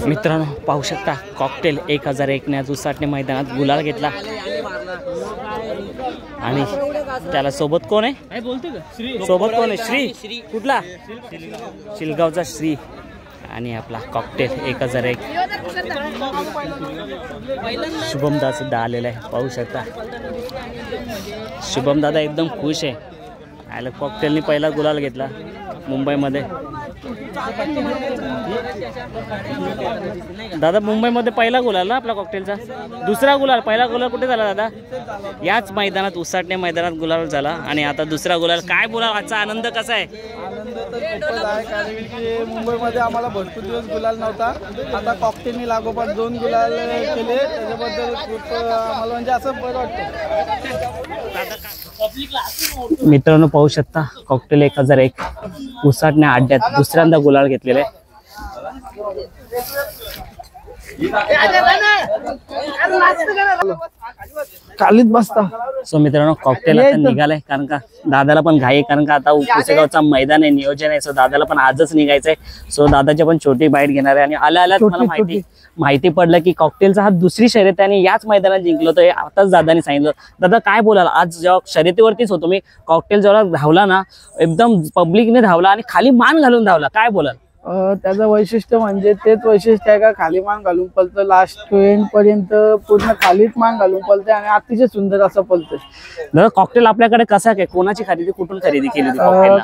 मित्रांनो पाहू शकता कॉकटेल 1001 ने आज उसाटणे मैदानात गुलाल घेतला आणि त्याला सोबत कोण आहे? सोबत कोण आहे? श्री कुठला? शिलगावचा श्री आणि आपला कॉकटेल 1001 शुभम दादा सुद्धा आलेला आहे पाहू शकता। शुभम दादा एकदम खुश आहे, आला कॉकटेलने पहिला गुलाल घेतला मुंबईमध्ये। दादा मुंबईमध्ये पहिला गुलाल ना आपला कॉकटेलचा, दुसरा गुलाल, पहिला गुलाल कुठे झाला दादा? याच मैदानात उसाटणे मैदानात गुलाल झाला आणि आता दुसरा गुलाल। काय बोला आजचा आनंद कसा आहे? आनंद तर खूपच आहे, कारण की मुंबईमध्ये आम्हाला भरपूर दिवस गुलाल नव्हता, आता कॉकटेलने लागोपाठ 2 गुलाल केले, त्याच्याबद्दल खूप आम्हाला म्हणजे असं बरं वाटतं। मित्रांनो पाहू शकता कॉकटेल 1001 उसाटणे अड्ड्यात दुसऱ्यांदा गुलाल घेतलेला आहे। खालीत बसता। सो मित्रांनो कॉकटेल आता निघालाय, कारण का दादाला पण घाई, कारण का आता पुसेगावचा मैदान आहे, नियोजन आहे, सो दादाला पण आजच निघायचंय। सो दादाची पण छोटी बाईट घेणार आहे आणि आल्या मला माहिती पडलं की कॉकटेलचा हा दुसरी शर्यत आणि याच मैदानात जिंकलो होतं, आताच दादाने सांगितलं। दादा काय बोलाल? आज जेव्हा शर्यतीवरतीच होतो मी, कॉकटेल जेव्हा धावला ना एकदम पब्लिकने धावला आणि खाली मान घालून धावला, काय बोलाल? त्याचं वैशिष्ट्य म्हणजे तेच वैशिष्ट्य आहे का खाली मान घालून पळतं, लास्ट एंड पर्यंत पूर्ण खालीच मान घालून पळते आणि अतिशय सुंदर असं पळतं। दादा कॉकटेल आपल्याकडे कसा काय, कोणाची खरेदी, कुठून खरेदी केली?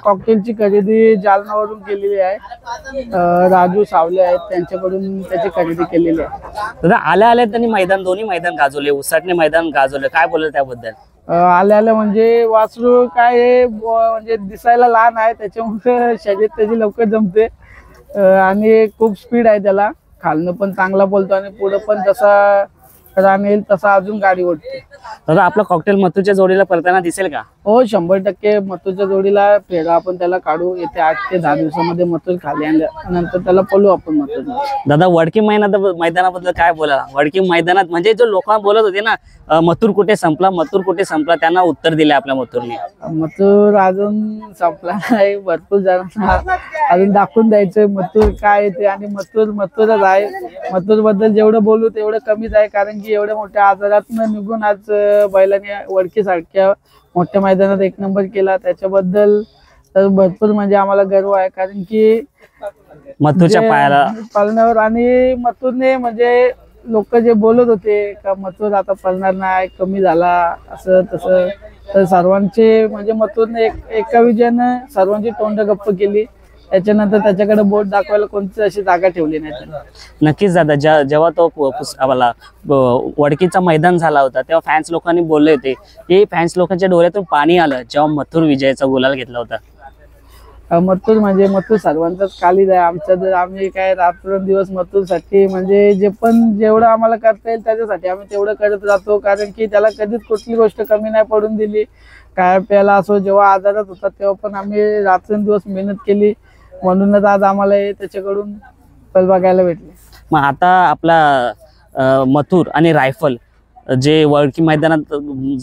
कॉकटेलची खरेदी जालनावरून केलेली आहे, राजू सावले आहेत त्यांच्याकडून त्याची खरेदी केलेली आहे। दादा आल्या त्यांनी मैदान, दोन्ही मैदान गाजवले, उसाटणे मैदान गाजवले, काय बोलले त्याबद्दल? आल्या म्हणजे वासरू काय म्हणजे दिसायला लहान आहे, त्याच्यामुळे शर्यत त्याची लवकर जमते आणि खूप स्पीड आहे त्याला, खालनं पण चांगला बोलतो आणि पुढे पण जसा रानेल तसा अजून गाडी ओढते। दादा आपला कॉकटेल मथुरच्या जोडीला पळताना दिसेल का? हो 100% मथुरच्या जोडीला फेरा आपण त्याला काढू, येते 8 ते 10 दिवसामध्ये मथुर खाली आणल्यानंतर त्याला पळू आपण मथुर। दादा वडकी मैदानाबद्दल काय बोला? वडकी मैदानात म्हणजे जो लोक बोलत होते ना मथुर कुठे संपला, मथुर कुठे संपला, त्यांना उत्तर दिले आपल्या मथुरने। मथुर अजून संपला नाही, भरपूर जणांना अजून दाखवून द्यायचंय मथुर काय ते, आणि मथुरच आहे। मथुर बद्दल जेवढं बोलू तेवढं कमीच आहे, कारण की एवढ्या मोठ्या आजारातून निघून आज बैलाने वडकी सारख्या मोठ्या मैदानात 1 नंबर केला, त्याच्याबद्दल तर भरपूर म्हणजे आम्हाला गर्व आहे, कारण की मथुरच्या पायाला पळण्यावर आणि मथुरने म्हणजे लोक जे बोलत होते का मथुर आता पळणार नाही, कमी झाला असं तसं, तर सर्वांचे म्हणजे मथुरने एका विजयानं सर्वांची तोंड गप्प केली, त्याच्यानंतर त्याच्याकडे बोट दाखवायला कोणतीच अशी जागा ठेवली नाही। नक्कीच दादा जेव्हा तो वडकीचा मैदान झाला होता तेव्हा फॅन्स लोकांनी बोलले होते की फॅन्स लोकांच्या डोळ्यातून पाणी आलं जेव्हा मथुर विजयाचा गुलाल घेतला होता। मथुर म्हणजे मथुर सर्वांचाच कालीज आहे आमच्या, जर आम्ही काय रात्रंदिवस मथुरसाठी म्हणजे जेवढं आम्हाला करता येईल त्याच्यासाठी आम्ही तेवढं करत राहतो, कारण की त्याला कधीच कुठली गोष्ट कमी नाही पडून दिली। काय प्यायला असो, जेव्हा आजारात होता तेव्हा पण आम्ही रात्रंदिवस मेहनत केली, म्हणूनच आज आम्हाला त्याच्याकडून पल बघायला भेटले। मग आता आपला मथुर आणि रायफल जे वडकी मैदानात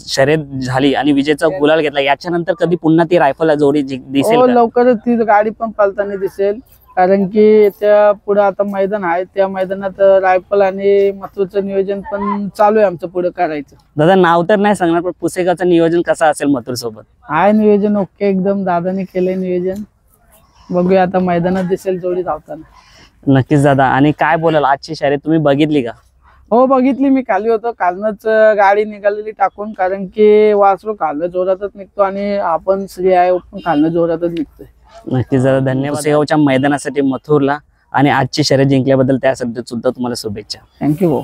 शर्यत झाली आणि विजयचा गुलाल घेतला, याच्यानंतर कधी पुन्हा ती रायफल जोडी दिसेल? लवकरच ती गाडी पण पळताना दिसेल, कारण की त्या पुढे आता मैदान आहे, त्या मैदानात रायफल आणि मथुरचं नियोजन पण चालू आहे आमचं पुढे करायचं। दादा नाव तर नाही सांगणार, पण पुसेगावचं नियोजन कसं असेल मथुर सोबत? आहे नियोजन ओके एकदम, दादाने केलंय नियोजन, बघूया आता मैदानात दिसेल जोडी धावताना। नक्कीच दादा, आणि काय बोलाल आजची शर्यत तुम्ही बघितली का? हो बघितली, मी खाली होतो, कालनच गाडी निघालेली टाकून, कारण की वासरू खालनं जोरातच निघतो आणि आपण स्त्री आहे पण खालनं जोरातच निघतोय। नक्कीच दादा धन्यवाद पुसेगावच्या मैदानासाठी मथुरला आणि आजची शर्यत जिंकल्याबद्दल त्यासाठी सुद्धा तुम्हाला शुभेच्छा। थँक्यू भाऊ।